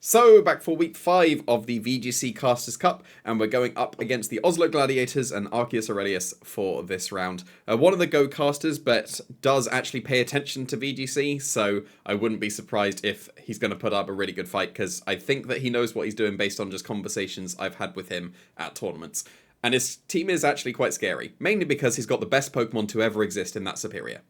So, back for week 5 of the VGC Casters Cup, and we're going up against the Oslo Gladiators and Arceus Aurelius for this round. One of the Go casters, but does actually pay attention to VGC, so I wouldn't be surprised if he's going to put up a really good fight, because I think that he knows what he's doing based on just conversations I've had with him at tournaments. And his team is actually quite scary, mainly because he's got the best Pokemon to ever exist in that Superior.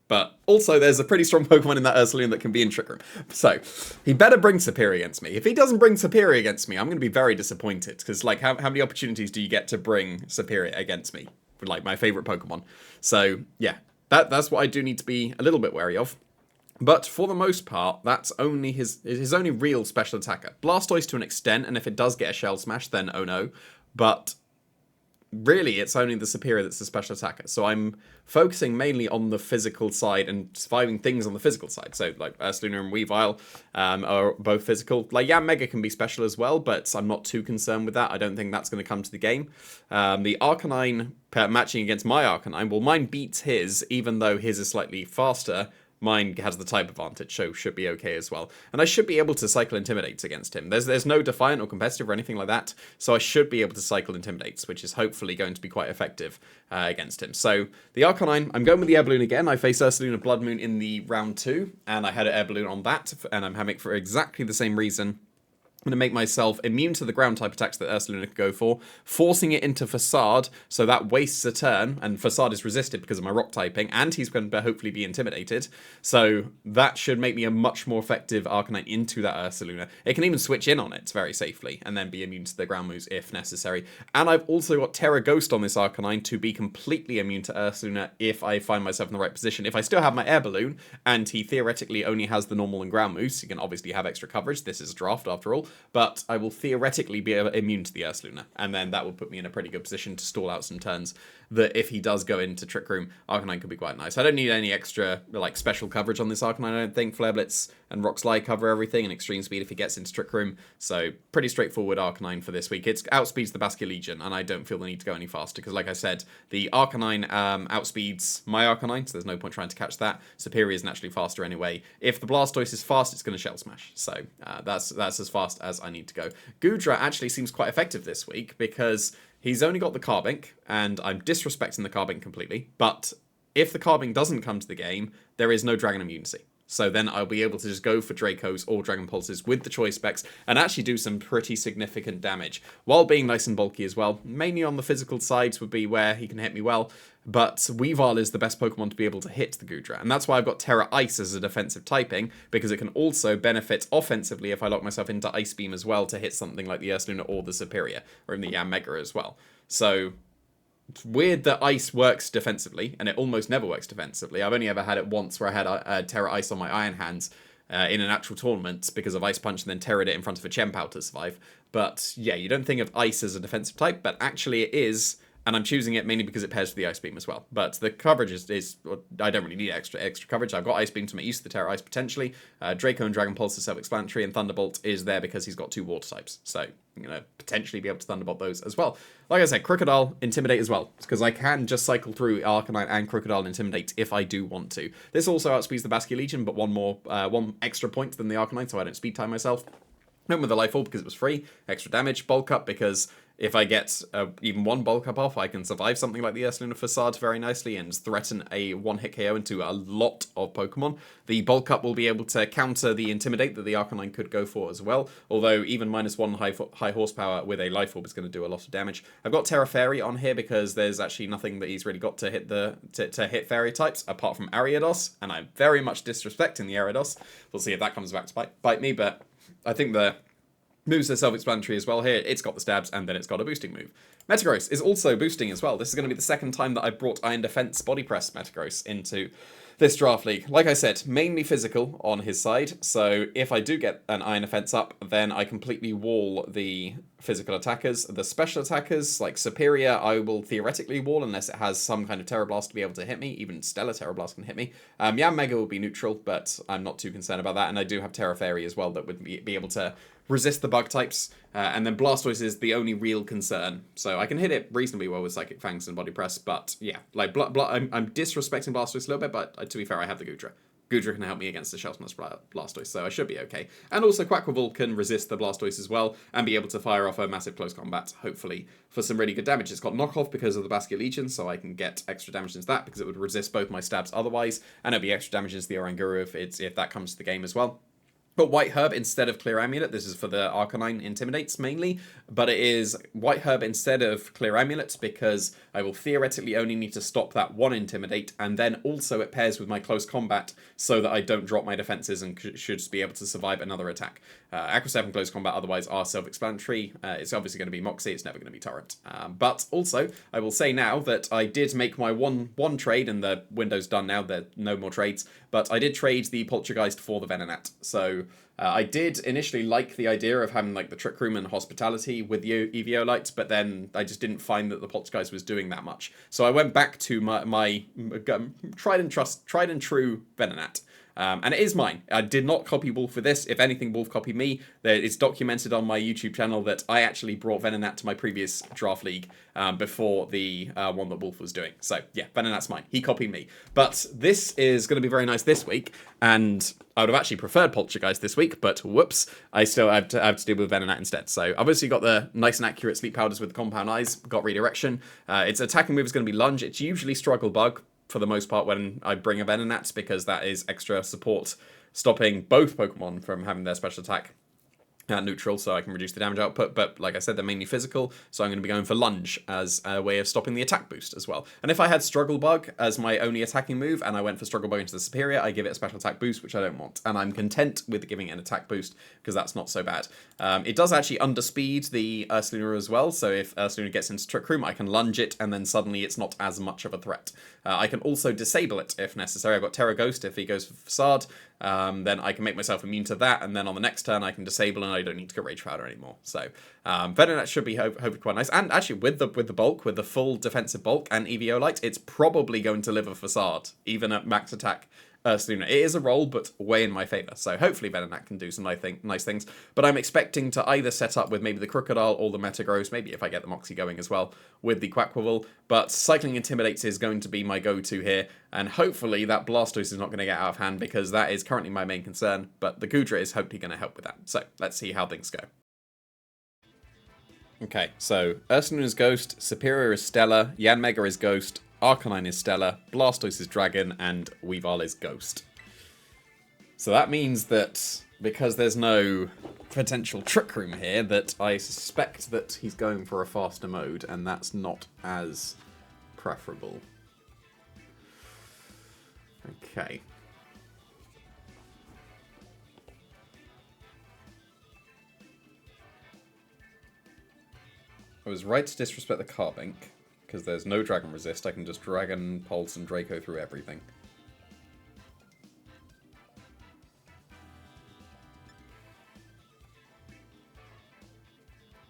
But also, there's a pretty strong Pokemon in that Ursaline that can be in Trick Room. So, he better bring Superior against me. If he doesn't bring Superior against me, I'm going to be very disappointed. Because, like, how many opportunities do you get to bring Superior against me? For, like, my favourite Pokemon. So, yeah, that's what I do need to be a little bit wary of. But for the most part, that's only his only real special attacker. Blastoise to an extent, and if it does get a Shell Smash, then oh no. But really, it's only the Superior that's the special attacker. So I'm focusing mainly on the physical side and surviving things on the physical side. So, like, Ursaluna and Weavile are both physical. Like, Mega can be special as well, but I'm not too concerned with that. I don't think that's going to come to the game. The Arcanine matching against my Arcanine, well, mine beats his, even though his is slightly faster. Mine has the type advantage, so should be okay as well. And I should be able to cycle Intimidates against him. There's no Defiant or Competitive or anything like that, so I should be able to cycle Intimidates, which is hopefully going to be quite effective against him. So, the Arcanine, I'm going with the Air Balloon again. I faced Ursaluna Blood Moon in the round 2, and I had an Air Balloon on that, and I'm having it for exactly the same reason. I'm going to make myself immune to the ground type attacks that Ursaluna could go for, forcing it into Facade, so that wastes a turn, and Facade is resisted because of my rock typing, and he's going to hopefully be intimidated, so that should make me a much more effective Arcanine into that Ursaluna. It can even switch in on it very safely, and then be immune to the ground moves if necessary. And I've also got Terra Ghost on this Arcanine to be completely immune to Ursaluna if I find myself in the right position. If I still have my Air Balloon, and he theoretically only has the normal and ground moves, he can obviously have extra coverage, this is a draft after all, but I will theoretically be immune to the Ursaluna, and then that will put me in a pretty good position to stall out some turns that if he does go into Trick Room, Arcanine could be quite nice. I don't need any extra, like, special coverage on this Arcanine, I don't think. Flare Blitz and Rock Slide cover everything, and Extreme Speed if he gets into Trick Room, so pretty straightforward Arcanine for this week. It outspeeds the Basculin Legion, and I don't feel the need to go any faster, because like I said, the Arcanine outspeeds my Arcanine, so there's no point trying to catch that. Superior is naturally faster anyway. If the Blastoise is fast, it's going to Shell Smash, so that's as fast as I need to go. Goodra actually seems quite effective this week, because he's only got the Carbink, and I'm disrespecting the Carbink completely, but if the Carbink doesn't come to the game, there is no Dragon Immunity. So then I'll be able to just go for Dracos or Dragon Pulses with the choice specs and actually do some pretty significant damage, while being nice and bulky as well. Mainly on the physical sides would be where he can hit me well, but Weavile is the best Pokemon to be able to hit the Goodra, and that's why I've got Terra Ice as a defensive typing, because it can also benefit offensively if I lock myself into Ice Beam as well to hit something like the Ursaluna or the Superior, or even the Mega as well. So it's weird that Ice works defensively, and it almost never works defensively. I've only ever had it once where I had Terra Ice on my Iron Hands in an actual tournament because of Ice Punch, and then terrored it in front of a Chempao to survive. But yeah, you don't think of Ice as a defensive type, but actually it is. And I'm choosing it mainly because it pairs with the Ice Beam as well. But the coverage is I don't really need extra coverage. I've got Ice Beam to make use of the Terra Ice potentially. Draco and Dragon Pulse is self-explanatory, and Thunderbolt is there because he's got 2 water types. So I'm going to potentially be able to Thunderbolt those as well. Like I said, Crocodile, Intimidate as well, because I can just cycle through Arcanine and Crocodile and Intimidate if I do want to. This also outspeeds the Basculin Legion, but one extra point than the Arcanine, so I don't speed time myself. Went with the Life Orb because it was free, extra damage, Bulk Up because if I get even one Bulk Up off, I can survive something like the Ursaluna Facade very nicely and threaten a one-hit KO into a lot of Pokemon. The Bulk Up will be able to counter the Intimidate that the Arcanine could go for as well, although even -1 high horsepower with a Life Orb is going to do a lot of damage. I've got Terra Fairy on here because there's actually nothing that he's really got to hit to hit Fairy types apart from Ariados, and I'm very much disrespecting the Ariados. We'll see if that comes back to bite me, but I think the moves are self-explanatory as well here. It's got the stabs, and then it's got a boosting move. Metagross is also boosting as well. This is going to be the second time that I've brought Iron Defense Body Press Metagross into this draft league. Like I said, mainly physical on his side, so if I do get an Iron Defense up, then I completely wall the physical attackers. The special attackers, like Superior, I will theoretically wall unless it has some kind of Terra Blast to be able to hit me. Even Stellar Terra Blast can hit me. Mega will be neutral, but I'm not too concerned about that, and I do have Terra Fairy as well that would be able to resist the bug types, and then Blastoise is the only real concern. So I can hit it reasonably well with Psychic Fangs and Body Press, but yeah, like I'm disrespecting Blastoise a little bit, but to be fair, I have the Goodra. Goodra can help me against the Shelterless Blastoise, so I should be okay. And also Quaquaval can resist the Blastoise as well, and be able to fire off a massive close combat, hopefully, for some really good damage. It's got knockoff because of the Basket Legion, so I can get extra damage into that, because it would resist both my stabs otherwise, and it'll be extra damage into the Oranguru if that comes to the game as well. But White Herb instead of Clear Amulet. This is for the Arcanine Intimidates mainly. But it is White Herb instead of Clear Amulet because I will theoretically only need to stop that one Intimidate. And then also it pairs with my Close Combat so that I don't drop my defenses and should just be able to survive another attack. Aqua Step and Close Combat otherwise are self-explanatory. It's obviously going to be Moxie. It's never going to be Torrent. But also, I will say now that I did make my one trade and the window's done now. There are no more trades. But I did trade the Poltergeist for the Venonat. So I did initially like the idea of having like the Trick Room and Hospitality with the Eviolite, but then I just didn't find that the Poltergeist was doing that much. So I went back to my tried and true Venonat. And it is mine. I did not copy Wolf for this. If anything, Wolf copied me. It's documented on my YouTube channel that I actually brought Venonat to my previous draft league before the one that Wolf was doing. So yeah, Venonat's mine. He copied me. But this is going to be very nice this week. And I would have actually preferred Poltergeist this week, but whoops, I still have to deal with Venonat instead. So I've obviously got the nice and accurate Sleep Powders with the Compound Eyes, got Redirection. Its attacking move is going to be Lunge. It's usually Struggle Bug for the most part when I bring a Venonat because that is extra support, stopping both Pokemon from having their special attack neutral, so I can reduce the damage output, but like I said, they're mainly physical, so I'm going to be going for Lunge as a way of stopping the attack boost as well. And if I had Struggle Bug as my only attacking move, and I went for Struggle Bug into the Superior, I give it a special attack boost, which I don't want. And I'm content with giving it an attack boost, because that's not so bad. It does actually underspeed the Ursaluna as well, so if Ursaluna gets into Trick Room, I can Lunge it, and then suddenly it's not as much of a threat. I can also disable it if necessary. I've got Terra Ghost if he goes for Facade, then I can make myself immune to that, and then on the next turn I can disable and I don't need to go Rage Powder anymore. So Venonat should be hopefully quite nice. And actually with the bulk, with the full defensive bulk and Eviolite, it's probably going to live a Facade, even at max attack Ursaluna. It is a roll, but way in my favour. So hopefully Venonat can do some nice things. But I'm expecting to either set up with maybe the Crocodile or the Metagross, maybe if I get the Moxie going as well, with the Quaquaval. But Cycling Intimidates is going to be my go-to here. And hopefully that Blastoise is not going to get out of hand, because that is currently my main concern. But the Goodra is hopefully going to help with that. So let's see how things go. Okay, so Ursaluna's Ghost, Superior is Stellar, Yanmega is Ghost, Arcanine is Stellar, Blastoise is Dragon, and Weavile is Ghost. So that means that, because there's no potential Trick Room here, that I suspect that he's going for a faster mode, and that's not as preferable. Okay. I was right to disrespect the Carbink, because there's no Dragon Resist. I can just Dragon Pulse and Draco through everything.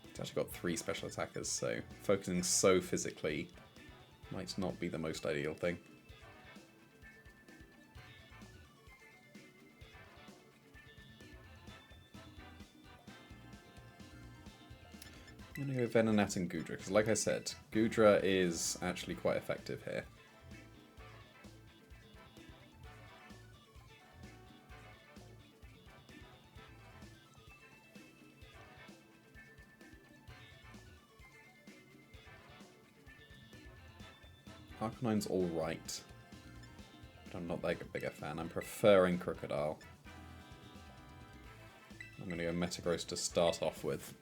It's actually got 3 special attackers, so focusing so physically might not be the most ideal thing. I'm going to go Venonat and Goodra, because like I said, Goodra is actually quite effective here. Arcanine's alright, but I'm not that big a fan. I'm preferring Crocodile. I'm going to go Metagross to start off with.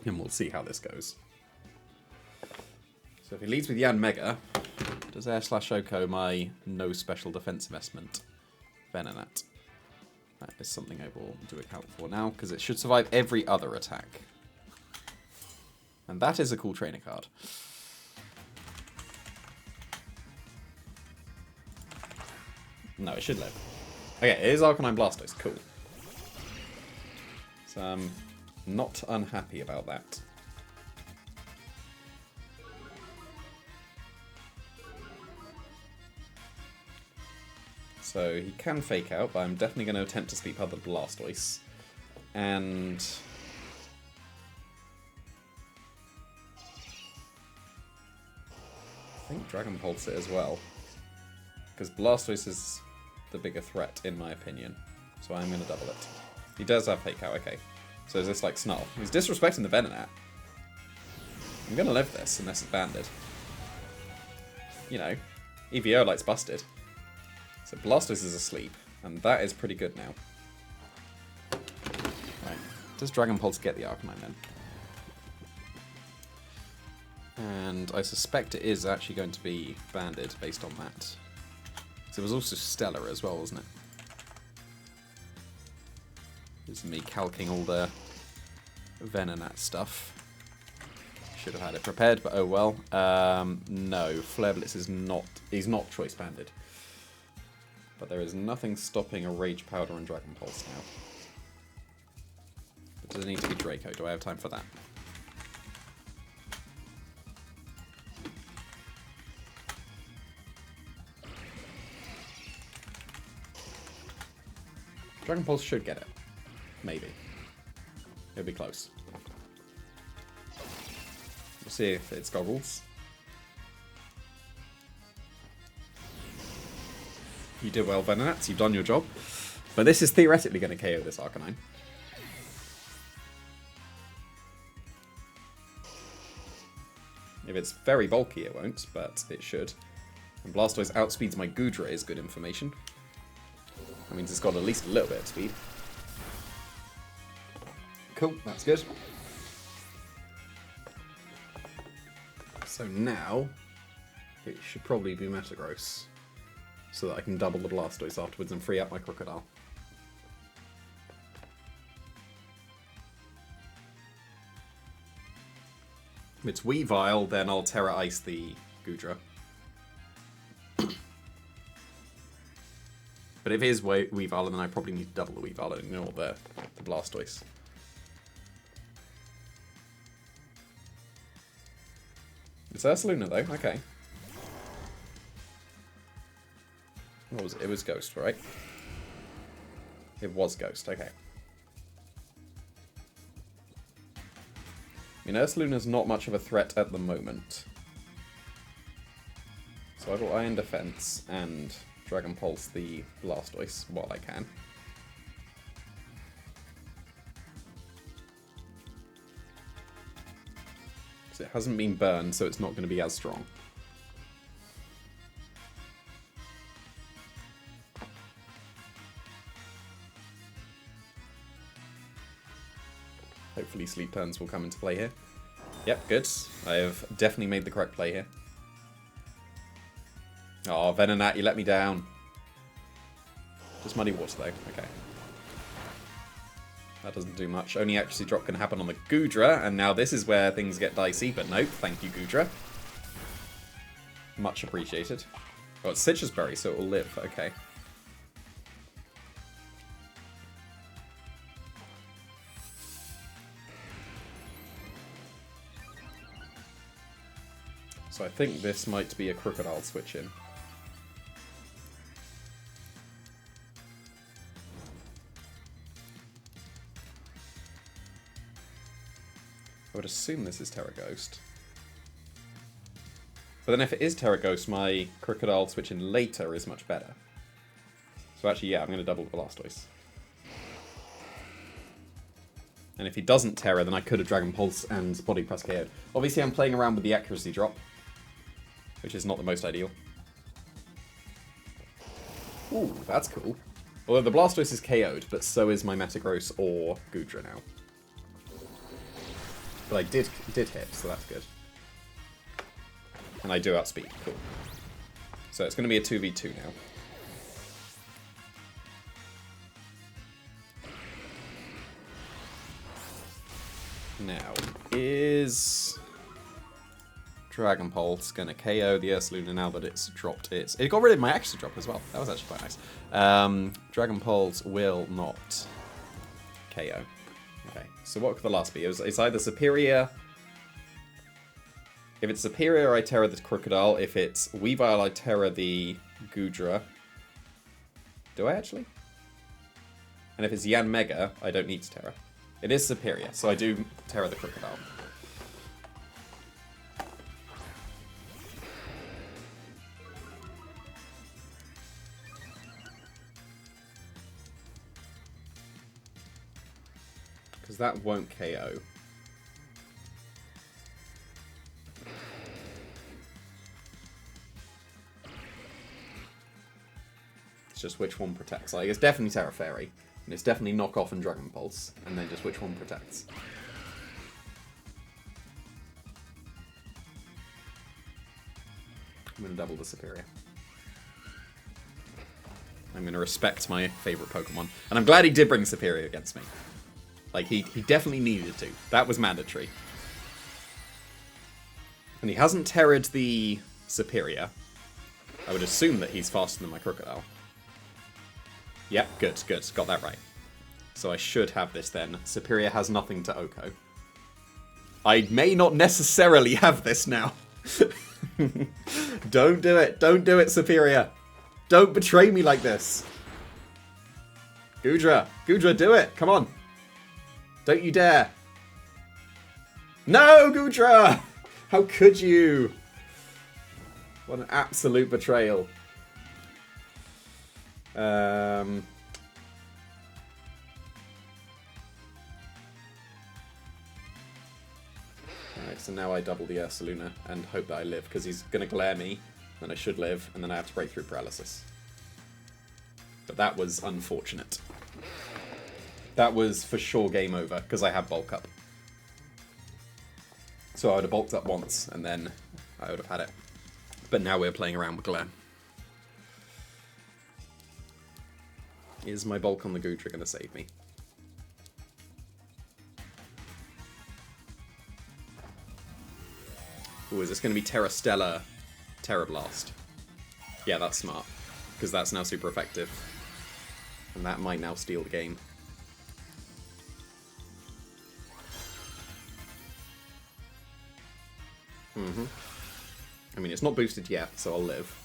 And we'll see how this goes. So if he leads with Yanmega, does Air/Oko my no special defense investment Venonat? That is something I will do account for now, because it should survive every other attack. And that is a cool trainer card. No, it should live. Okay, it is Arcanine Blastoise. Cool. So I'm not unhappy about that. So he can Fake Out, but I'm definitely going to attempt to Sleep Powder the Blastoise. And I think Dragon Pulse it as well, because Blastoise is the bigger threat, in my opinion. So I'm going to double it. He does have Fake Out, okay. So is this like Snarl? He's disrespecting the Venonat. I'm going to live this unless it's banded. You know, EVO light's busted. So Blastoise is asleep, and that is pretty good now. Right. Does Dragon Pulse get the Arcanine then? And I suspect it is actually going to be banded based on that. So it was also Stellar as well, wasn't it? This is me calking all the Venonat stuff. Should have had it prepared, but oh well. No, Flare Blitz is not... He's not choice banded. But there is nothing stopping a Rage Powder and Dragon Pulse now. But does it need to be Draco? Do I have time for that? Dragon Pulse should get it. Maybe. It'll be close. We'll see if it's Goggles. You did well, Venonats. You've done your job. But this is theoretically going to KO this Arcanine. If it's very bulky, it won't, but it should. And Blastoise outspeeds my Goodra is good information. That means it's got at least a little bit of speed. Cool, that's good. So now, it should probably be Metagross. So that I can double the Blastoise afterwards and free up my Crocodile. If it's Weavile, then I'll Terra Ice the Goodra. But if it is Weavile, then I probably need to double the Weavile and ignore the Blastoise. It's Ursaluna though, okay. What was it? It was Ghost, right? It was Ghost, okay. I mean, Ursaluna's not much of a threat at the moment. So I will Iron Defense and Dragon Pulse the Blastoise while I can. It hasn't been burned, so it's not going to be as strong. Hopefully Sleep Turns will come into play here. Yep, good. I have definitely made the correct play here. Oh, Venonat, you let me down. Just Muddy Water though, okay. That doesn't do much. Only accuracy drop can happen on the Goodra, and now this is where things get dicey, but nope, thank you, Goodra. Much appreciated. Oh, it's Citrus Berry, so it will live, okay. So I think this might be a Crocodile switch in. I would assume this is Terra Ghost. But then if it is Terra Ghost, my Crocodile switch in later is much better. So actually, yeah, I'm going to double the Blastoise. And if he doesn't Terra, then I could have Dragon Pulse and Body Press KO'd. Obviously, I'm playing around with the accuracy drop, which is not the most ideal. Ooh, that's cool. Although the Blastoise is KO'd, but so is my Metagross or Goodra now. But I did hit, so that's good. And I do outspeed, cool. So it's going to be a 2v2 now. Now, is Dragon Pulse going to KO the Ursaluna now that it's dropped its... It got rid of my accuracy drop as well. That was actually quite nice. Dragon Pulse will not KO. Okay, so what could the last be? It's either Superior... If it's Superior, I Terra the Crocodile. If it's Weavile, I Terra the Goodra. Do I actually? And if it's Yan Mega, I don't need to Terra. It is Superior, so I do Terra the Crocodile. that won't KO. It's just which one protects. Like, it's definitely Terra Fairy. And it's definitely Knock Off and Dragon Pulse. And then just which one protects. I'm going to double the Superior. I'm going to respect my favourite Pokemon. And I'm glad he did bring Superior against me. Like, he definitely needed to. That was mandatory. And he hasn't terrored the Superior. I would assume that he's faster than my Crocodile. Yep, good, good. Got that right. So I should have this then. Superior has nothing to Oko. I may not necessarily have this now. Don't do it. Don't do it, Superior. Don't betray me like this. Goodra. Goodra, do it. Come on. Don't you dare. No, Goodra! How could you? What an absolute betrayal. Alright, so now I double the Ursaluna and hope that I live, because he's going to glare me, then I should live, and then I have to break through paralysis. But that was unfortunate. That was for sure game over, because I have bulk up. So I would have bulked up once, and then I would have had it. But now we're playing around with glare. Is my bulk on the Goodra going to save me? Ooh, is this going to be Terra Stella, Terra Blast? Yeah, that's smart. Because that's now super effective. And that might now steal the game. Mm-hmm. I mean, it's not boosted yet, so I'll live.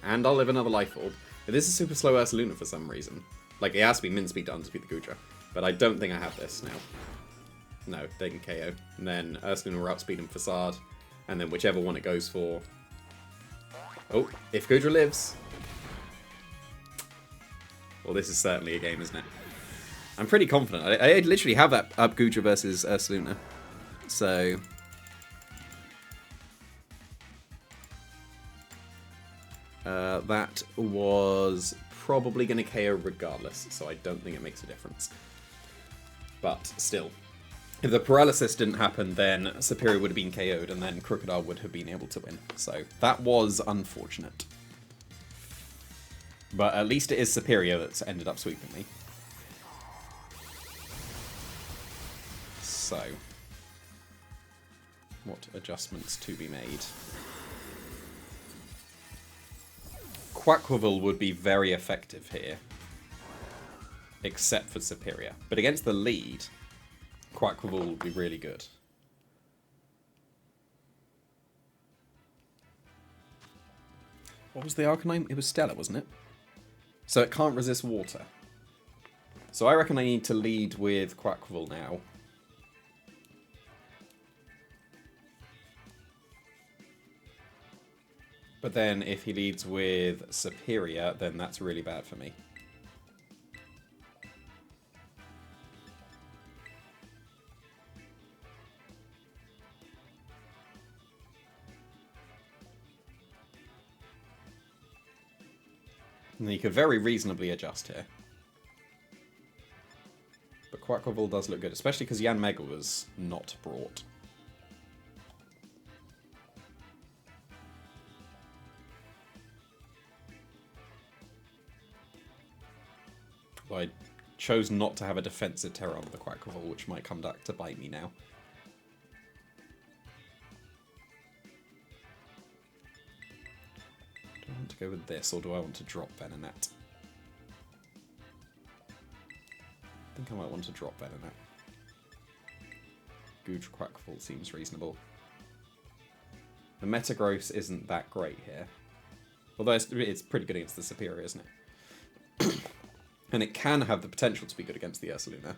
And I'll live another Life Orb. This is super slow Ursaluna for some reason. Like, it has to be min speed done to beat the Goodra. But I don't think I have this now. No, they can KO. And then Ursaluna will outspeed him Facade. And then whichever one it goes for. Oh, if Goodra lives. Well, this is certainly a game, isn't it? I'm pretty confident. I literally have that up Goodra versus Ursaluna. So... that was probably going to KO regardless, so I don't think it makes a difference. But still, if the paralysis didn't happen, then Superior would have been KO'd, and then Crocodile would have been able to win. So that was unfortunate. But at least it is Superior that's ended up sweeping me. So, what adjustments to be made? Quaquaval would be very effective here, except for Superior. But against the lead, Quaquaval would be really good. What was the Arcanine? It was Stellar, wasn't it? So it can't resist water. So I reckon I need to lead with Quaquaval now. But then if he leads with Superior, then that's really bad for me. And he could very reasonably adjust here. But Quaquaval does look good, especially because Yanmega was not brought. I chose not to have a defensive terror on the Quaquaval, which might come back to bite me now. Do I want to go with this, or do I want to drop Venonat? I think I might want to drop Venonat. Goodra Quaquaval seems reasonable. The Metagross isn't that great here. Although it's pretty good against the Superior, isn't it? And it can have the potential to be good against the Ursaluna.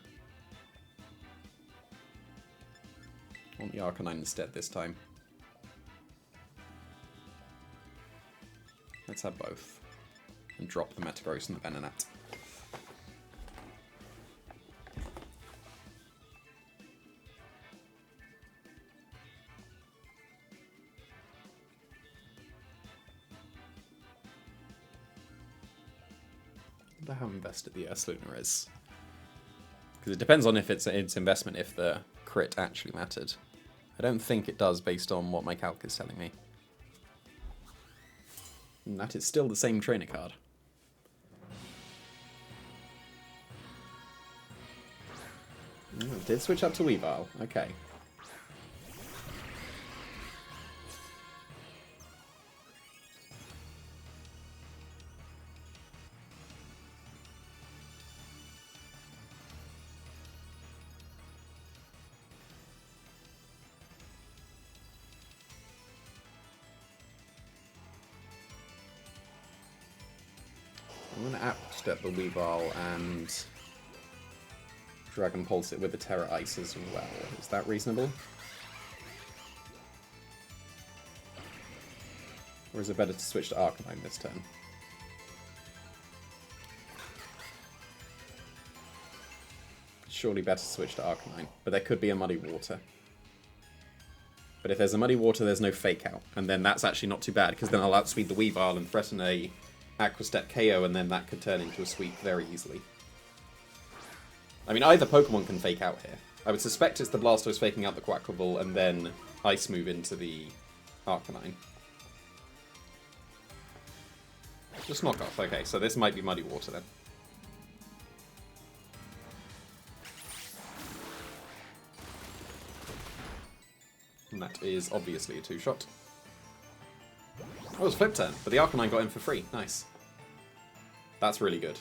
I want the Arcanine instead this time. Let's have both. and drop the Metagross and the Venonat. I wonder how invested the Ursaluna is. Because it depends on if it's investment if the crit actually mattered. I don't think it does based on what my calc is telling me. And that is still the same trainer card. It did switch up to Weavile. Okay. I'm going to app-step the Weavile and Dragon Pulse it with the Terra Ice as well. Is that reasonable? Or is it better to switch to Arcanine this turn? Surely better to switch to Arcanine, but there could be a Muddy Water. But if there's a Muddy Water, there's no Fake Out, and then that's actually not too bad, because then I'll outspeed the Weavile and threaten a Aqua Step KO, and then that could turn into a sweep very easily. I mean, either Pokemon can Fake Out here. I would suspect it's the Blastoise faking out the Quaquaval, and then Ice Move into the Arcanine. Just knock off. Okay, so this might be Muddy Water then. And that is obviously a two-shot. Oh, it was Flip Turn, but the Arcanine got in for free. Nice. That's really good.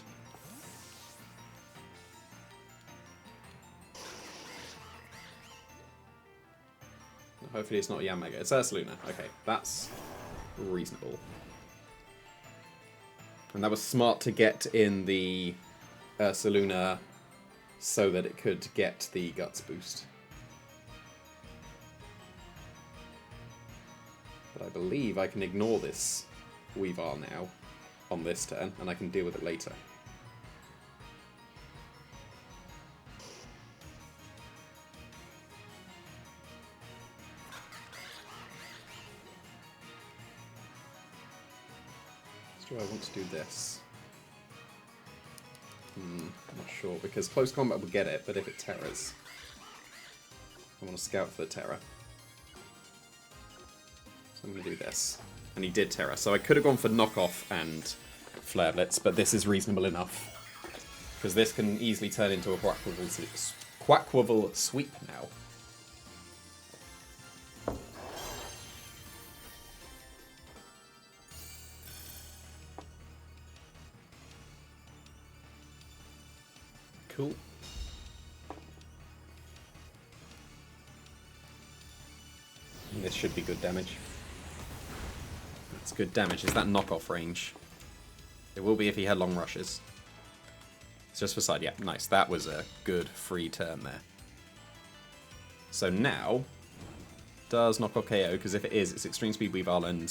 Hopefully it's not Yanmega. It's Ursaluna. Okay, that's reasonable. And that was smart to get in the Ursaluna so that it could get the Guts boost. But I believe I can ignore this Weavile now on this turn, and I can deal with it later. Do I want to do this? I'm not sure, because close combat will get it, but if it terrors, I want to scout for the terror. So I'm going to do this. And he did terror, so I could have gone for knockoff and Flare Blitz, but this is reasonable enough. Because this can easily turn into a Quaquaval sweep now. Cool. And this should be good damage. That's good damage. Is that knockoff range? It will be if he had long rushes. It's just for side. Yeah, nice. That was a good free turn there. So now, does knockoff KO? Because if it is, it's Extreme Speed Weavile and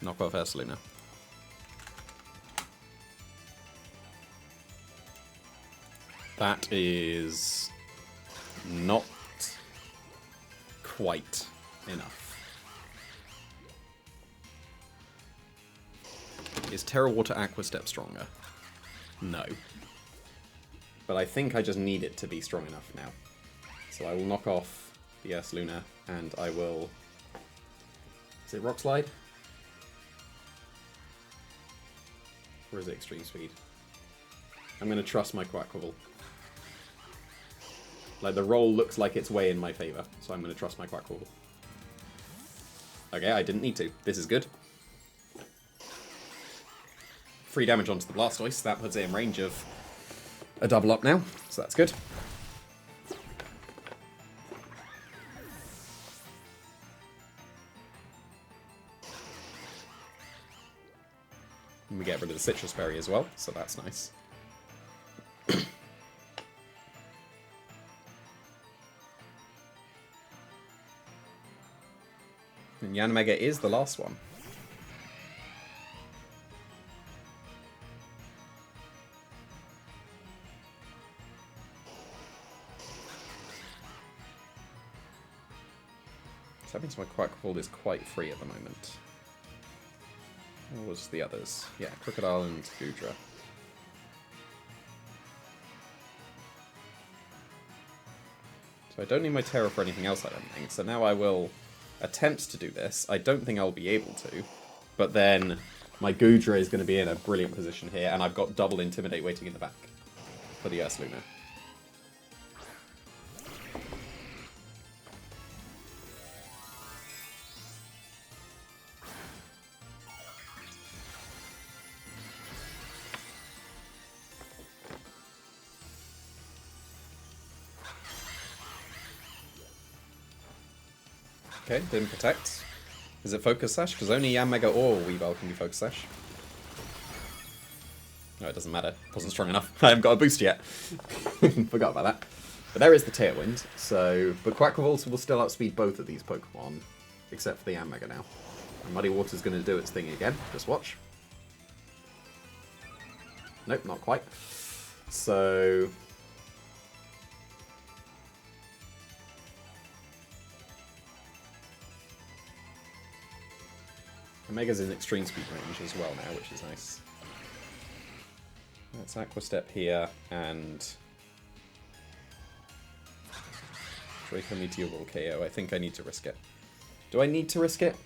knockoff Ursaluna. That is not quite enough. Is Terra Water Aqua Step stronger? No. But I think I just need it to be strong enough now. So I will knock off the Ursaluna, and I will... Is it Rock Slide? Or is it Extreme Speed? I'm going to trust my Quaquaval. Like, the roll looks like it's way in my favour, so I'm going to trust my Quaquaval. Okay, I didn't need to. This is good. Free damage onto the Blastoise. That puts it in range of a double up now, so that's good. And we get rid of the Citrus Berry as well, so that's nice. And Yanmega is the last one. that means my Quackball is quite free at the moment. What was the others? Yeah, Crocodile and Gudra. So I don't need my Terror for anything else, I don't think. So now I will attempt to do this. I don't think I'll be able to. But then my Gudra is going to be in a brilliant position here, and I've got double Intimidate waiting in the back for the Ursaluna. Okay, didn't protect. Is it Focus Sash? Because only Yanmega or Weavile can do Focus Sash. No, it doesn't matter. Wasn't strong enough. I haven't got a boost yet. Forgot about that. But there is the Tailwind. So, but Quackrevolt will still outspeed both of these Pokemon, except for the Yanmega now. And Muddy Water's going to do its thing again. Just watch. Nope, not quite. So... Omega's in extreme speed range as well now, which is nice. Let's Aqua Step here, and Draco Meteor will KO. I think I need to risk it. Do I need to risk it?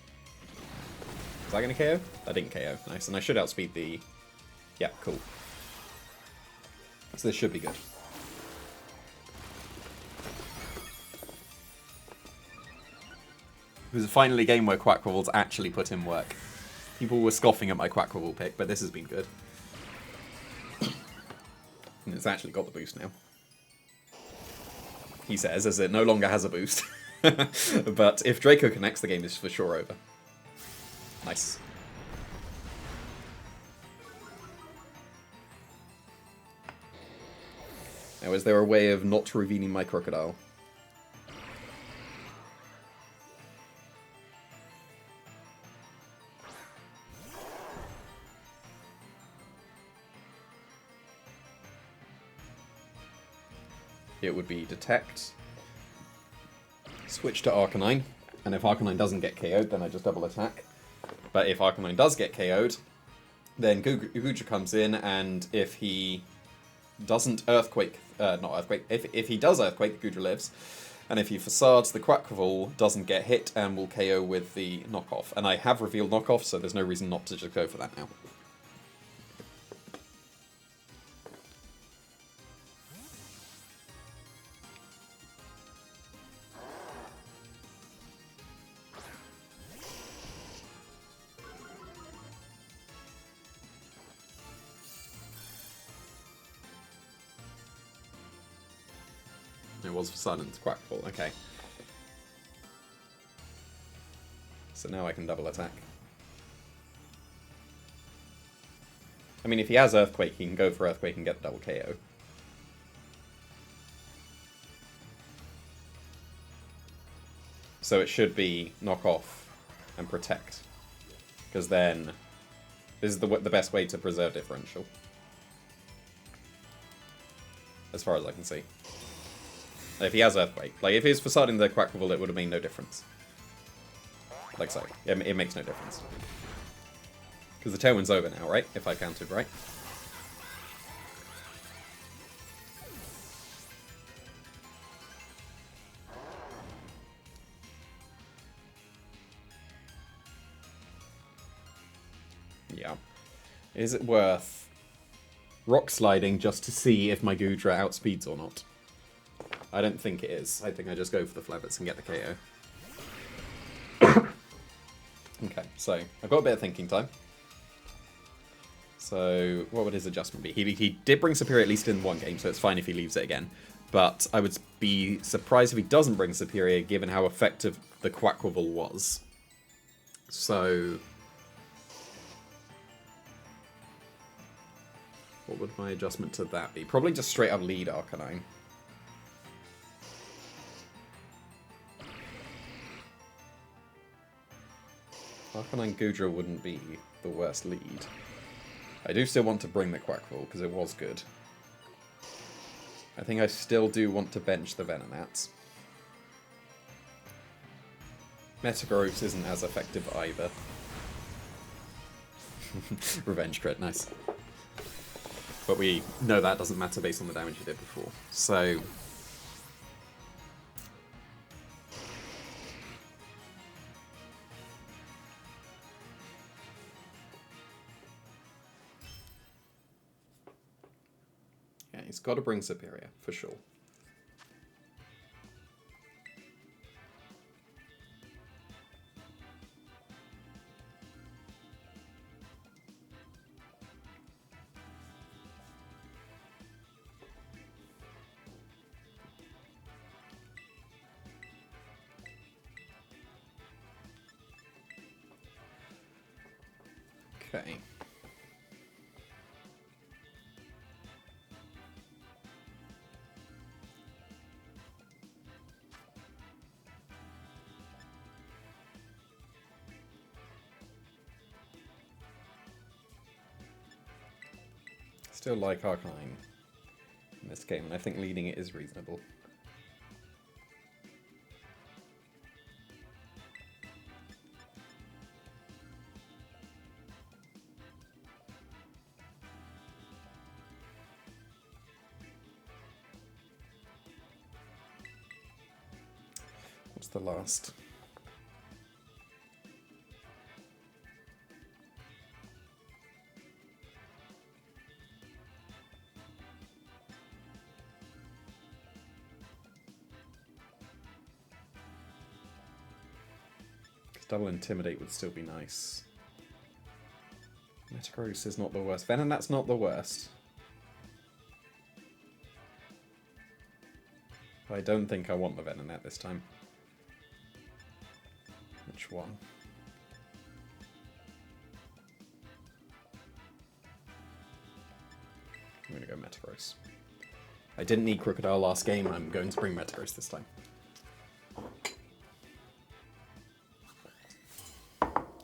Is that going to KO? That didn't KO. Nice, and I should outspeed the... Yeah, cool. So this should be good. It was finally a game where Quackrevolt's actually put in work. People were scoffing at my Quackrevolt pick, but this has been good. And it's actually got the boost now. He says, as it no longer has a boost. But if Draco connects, the game is for sure over. Nice. Now, is there a way of not revealing my Crocodile? It would be Detect, switch to Arcanine, and if Arcanine doesn't get KO'd, then I just double attack. But if Arcanine does get KO'd, then Gudra comes in, and if he doesn't Earthquake, not Earthquake, if he does Earthquake, Gudra lives, and if he Facades, the Quackrevolt doesn't get hit and will KO with the knockoff. And I have revealed knockoff, so there's no reason not to just go for that now. It was for Silence Quackball, okay. So now I can double attack. I mean, if he has Earthquake, he can go for Earthquake and get the double KO. So it should be knock off and protect. Because then this is the best way to preserve differential. As far as I can see. If he has Earthquake. Like, if he was facading the Quackball, it would have made no difference. Like so. It makes no difference. Because the Tailwind's over now, right? If I counted right. Yeah. Is it worth Rock Sliding just to see if my Gudra outspeeds or not? I don't think it is. I think I just go for the Flabberts and get the KO. Okay, so I've got a bit of thinking time. So what would his adjustment be? He did bring Superior at least in one game, so it's fine if he leaves it again. But I would be surprised if he doesn't bring Superior, given how effective the Quackball was. So what would my adjustment to that be? Probably just straight up lead Arcanine. Arcanine Gudra wouldn't be the worst lead. I do still want to bring the Quackball, because it was good. I think I still do want to bench the Venonats. Metagross isn't as effective either. Revenge crit, nice. But we know that doesn't matter based on the damage you did before. So... yeah, he's got to bring Superior, for sure. Okay. Still like Arcanine in this game, and I think leading it is reasonable. What's the last? Double Intimidate would still be nice. Metagross is not the worst. Venonat's not the worst. I don't think I want the Venonat this time. Which one? I'm going to go Metagross. I didn't need Crocodile last game, I'm going to bring Metagross this time.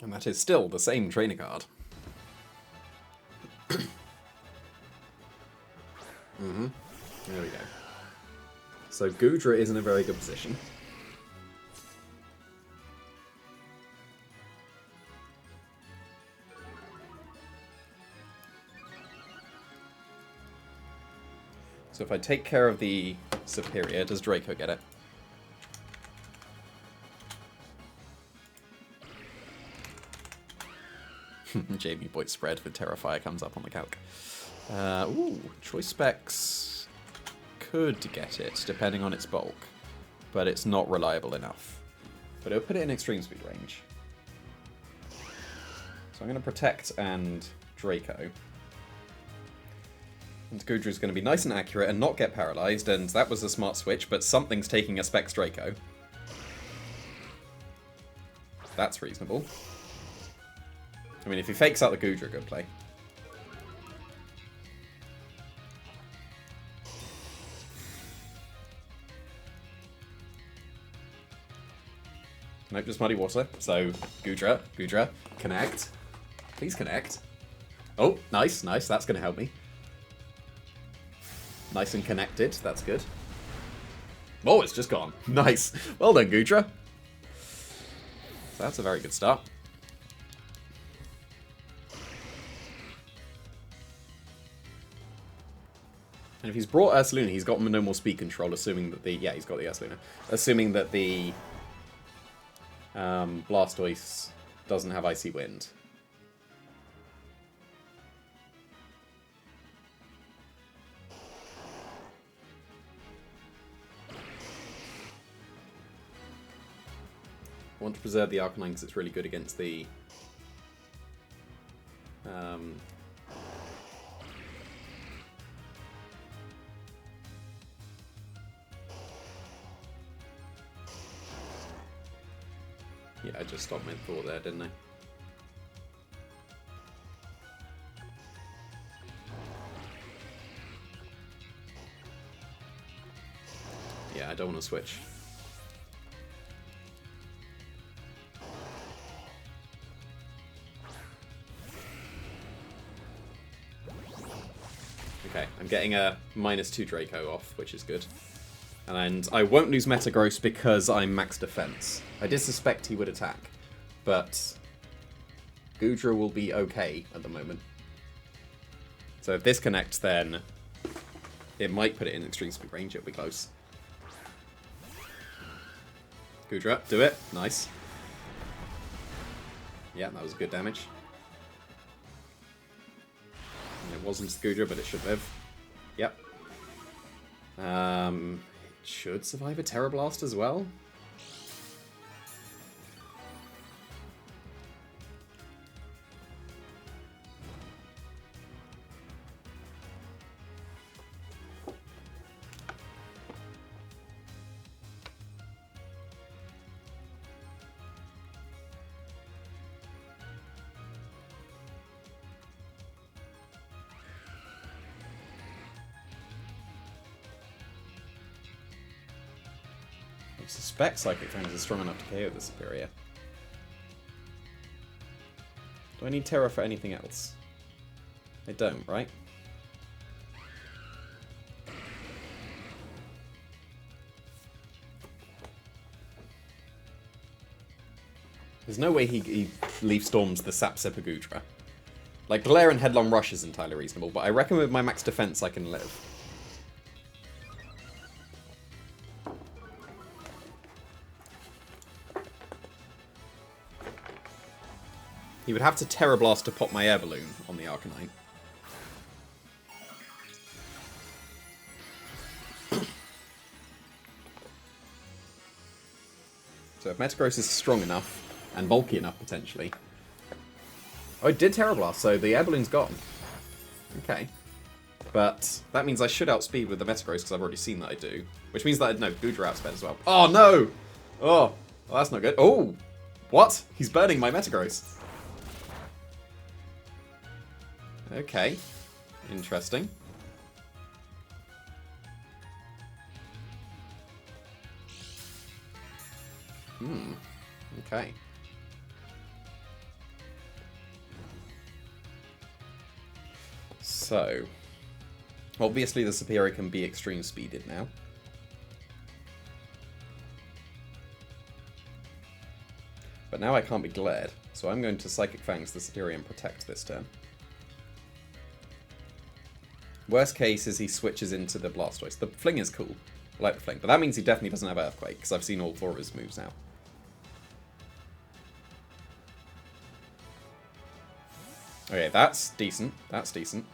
And that is still the same trainer card. There we go. So Goodra is in a very good position. So if I take care of the Superior, does Draco get it? Jamie Boyd spread with Terrifier comes up on the calc. Ooh, Choice Specs could get it, depending on its bulk. But it's not reliable enough. But it'll put it in extreme speed range. So I'm going to Protect and Draco. And Gudru's going to be nice and accurate and not get paralyzed, and that was a smart switch, but something's taking a Specs Draco. That's reasonable. I mean, if he fakes out the Gudra, good play. Nope, just Muddy Water. So, Gudra, connect. Please connect. Oh, nice, nice. That's going to help me. Nice and connected. That's good. Oh, it's just gone. Nice. Well done, Gudra. So that's a very good start. And if he's brought Ursaluna, he's got no more speed control, assuming that the... yeah, he's got the Ursaluna. Assuming that the Blastoise doesn't have Icy Wind. I want to preserve the Arcanine because it's really good against the... yeah, I just stopped mid-thought there, didn't I? Yeah, I don't want to switch. Okay, I'm getting a -2 Draco off, which is good. And I won't lose Metagross because I'm max defense. I did suspect he would attack, but Goodra will be okay at the moment. So if this connects, then it might put it in extreme speed range. It'll be close. Goodra, do it. Nice. Yeah, that was good damage. And it wasn't Goodra, but it should live. Yep. It should survive a Terra Blast as well. I suspect Psychic Fangs is strong enough to KO the Superior. Do I need Terra for anything else? I don't, right? There's no way he Leaf Storms the Sap Sipper Goodra. Like, Glare and Headlong Rush is entirely reasonable, but I reckon with my max defense I can live. He would have to Terra Blast to pop my Air Balloon on the Arcanine. So if Metagross is strong enough, and bulky enough potentially... Oh, it did Terra Blast, so the Air Balloon's gone. Okay. But that means I should outspeed with the Metagross, because I've already seen that I do. Which means that, no, Goodra outsped as well. Oh, no! Oh, well, that's not good. Oh! What? He's burning my Metagross. Okay. Interesting. Okay. So, obviously the Superior can be extreme speeded now. But now I can't be glared, so I'm going to Psychic Fangs the Superior and protect this turn. Worst case is he switches into the Blastoise. The Fling is cool. I like the Fling, but that means he definitely doesn't have Earthquake, because I've seen all 4 of his moves now. Okay, that's decent. That's decent.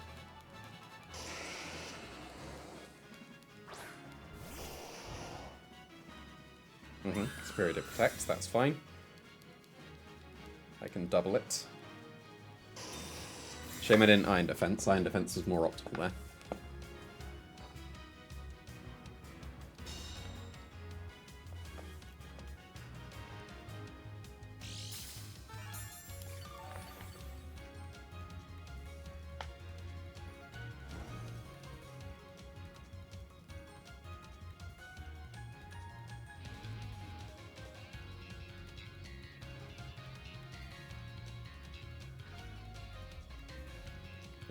Superior to protect, that's fine. I can double it. Shame I didn't Iron Defense. Iron Defense was more optimal there.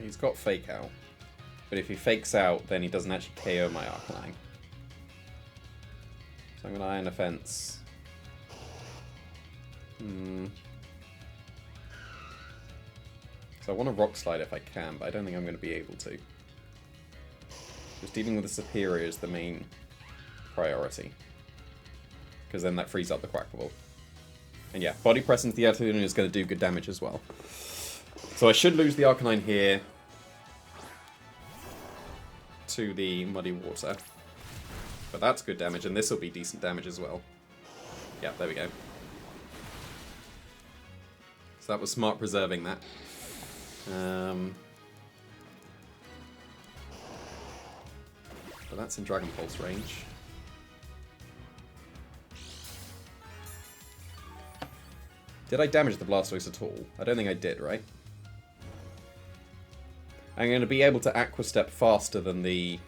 He's got Fake Out, but if he fakes out, then he doesn't actually KO my Arcanine. So I'm going to Iron Defense. So I want to Rock Slide if I can, but I don't think I'm going to be able to. Just dealing with the Superior is the main priority, because then that frees up the Quackable. And yeah, Body Press into the Arcanine is going to do good damage as well. So I should lose the Arcanine here to the Muddy Water. But that's good damage, and this will be decent damage as well. Yeah, there we go. So that was smart preserving that. But that's in Dragon Pulse range. Did I damage the Blastoise at all? I don't think I did, right? I'm going to be able to Aqua Step faster than the...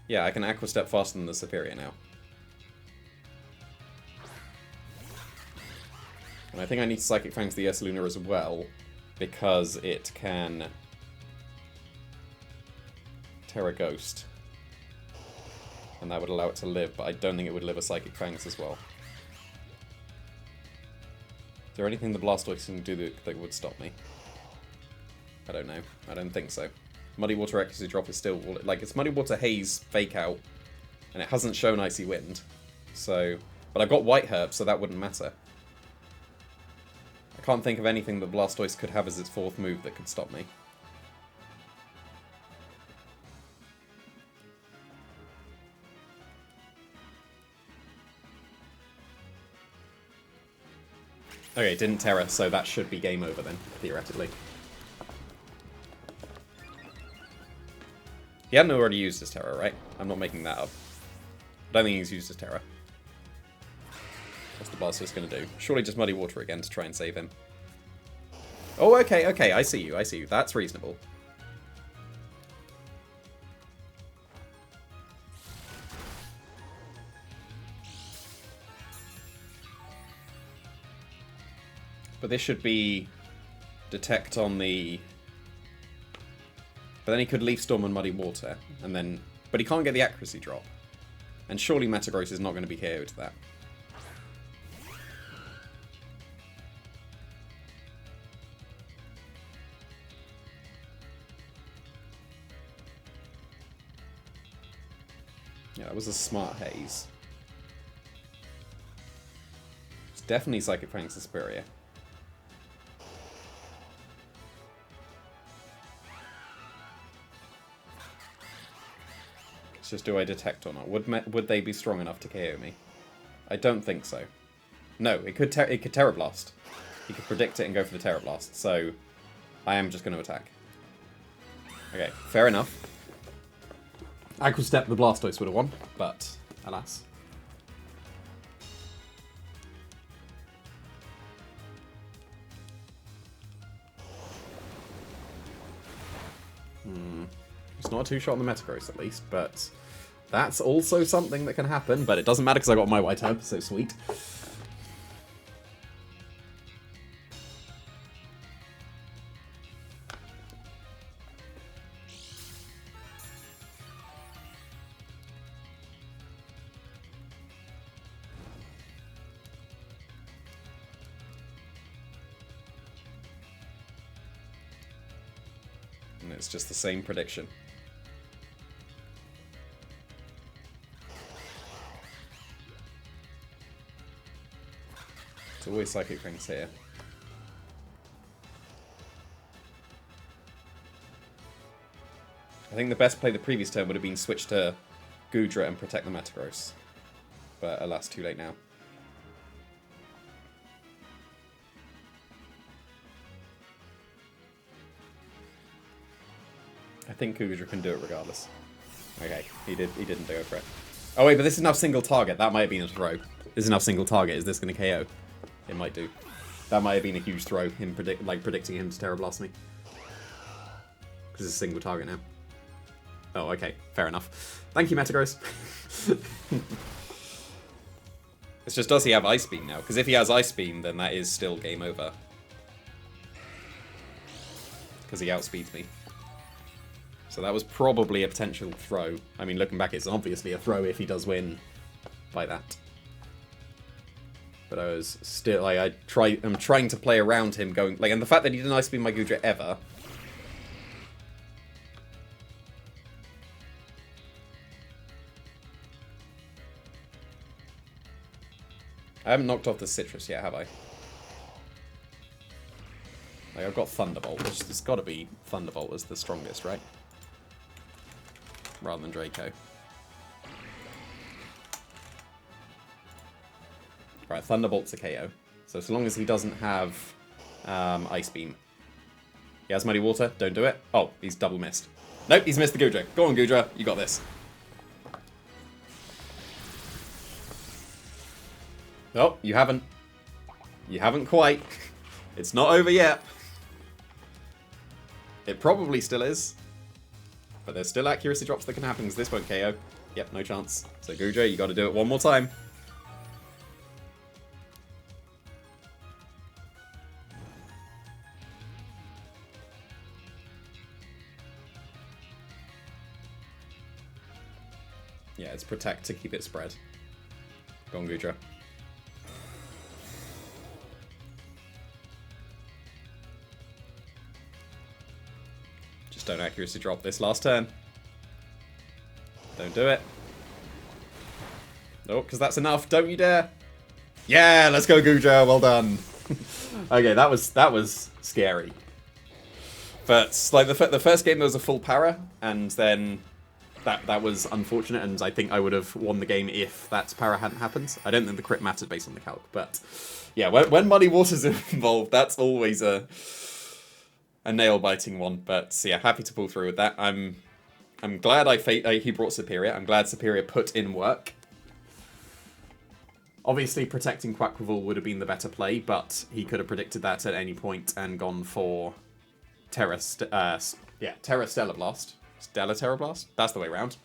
Yeah, I can Aqua Step faster than the Superior now. And I think I need to Psychic Fangs the Ursaluna as well, because it can Terra Ghost. And that would allow it to live, but I don't think it would live a Psychic Fangs as well. Is there anything the Blastoise can do that would stop me? I don't know. I don't think so. Muddy Water Accuracy Drop is still... Like, it's Muddy Water Haze Fake Out, and it hasn't shown Icy Wind. So... But I've got White Herb, so that wouldn't matter. I can't think of anything that Blastoise could have as its fourth move that could stop me. Okay, didn't Terra, so that should be game over then, theoretically. He hadn't already used his Terra, right? I'm not making that up. I don't think he's used his Terra. What's the Blastoise going to do? Surely just Muddy Water again to try and save him. Oh, okay, okay, I see you, I see you. That's reasonable. But this should be detect on the... But then he could Leaf Storm and Muddy Water, and then... But he can't get the accuracy drop. And surely Metagross is not going to be KO to that. Yeah, that was a smart haze. It's definitely Psychic Fangs is superior. It's just, do I detect or not? Would they be strong enough to KO me? I don't think so. No, it could Terra Blast. He could predict it and go for the Terra Blast. So I am just going to attack. Okay, fair enough. Aqua Step the Blastoise would have won, but alas. It's not a two-shot on the Metagross at least, but that's also something that can happen, but it doesn't matter because I got my White Herb, so sweet. And it's just the same prediction. It's always Psychic Fangs here. I think the best play the previous turn would have been switch to Goodra and protect the Metagross. But alas, too late now. I think Goodra can do it regardless. Okay, he didn't go for it. Oh wait, but this is enough single target. That might have been a throw. This is enough single target. Is this going to KO? It might do. That might have been a huge throw, him predicting him to Terra Blast me. Because it's a single target now. Oh, okay. Fair enough. Thank you, Metagross. It's just, does he have Ice Beam now? Because if he has Ice Beam, then that is still game over. Because he outspeeds me. So that was probably a potential throw. I mean, looking back, it's obviously a throw if he does win by that. But I was still, like, I'm trying to play around him going, like, and the fact that he didn't Ice Beam my Goodra ever. I haven't knocked off the Citrus yet, have I? Like, I've got Thunderbolt, which has got to be Thunderbolt as the strongest, right? Rather than Draco. Right, Thunderbolt's a KO. So long as he doesn't have Ice Beam. He has Muddy Water, don't do it. Oh, he's double missed. Nope, he's missed the Goodra. Go on, Goodra, you got this. Oh, you haven't. You haven't quite. It's not over yet. It probably still is. But there's still accuracy drops that can happen because this won't KO. Yep, no chance. So Goodra, you got to do it one more time. Yeah, it's protect to keep it spread. Go on, Gudra. Just don't accuracy drop this last turn. Don't do it. No, because that's enough. Don't you dare. Yeah, let's go, Gudra. Well done. Okay, that was scary. But like the first game, there was a full para, and then that was unfortunate. And I think I would have won the game if that para hadn't happened. I don't think the crit mattered based on the calc, but yeah, when Muddy Waters are involved, that's always a nail-biting one. But yeah, happy to pull through with that. I'm glad he brought Superior. I'm glad Superior put in work. Obviously, protecting Quackquaval would have been the better play, but he could have predicted that at any point and gone for Terra Stellar Blast. Stellar Terra Blast? That's the way around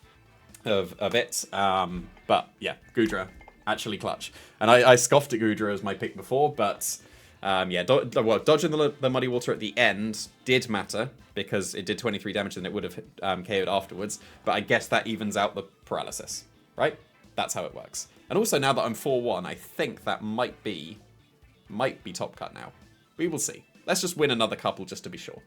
of it. But yeah, Gudra, actually clutch. And I scoffed at Gudra as my pick before, but yeah, dodging the Muddy Water at the end did matter, because it did 23 damage and it would have KO'd afterwards. But I guess that evens out the paralysis, right? That's how it works. And also, now that I'm 4-1, I think that might be top cut now. We will see. Let's just win another couple just to be sure.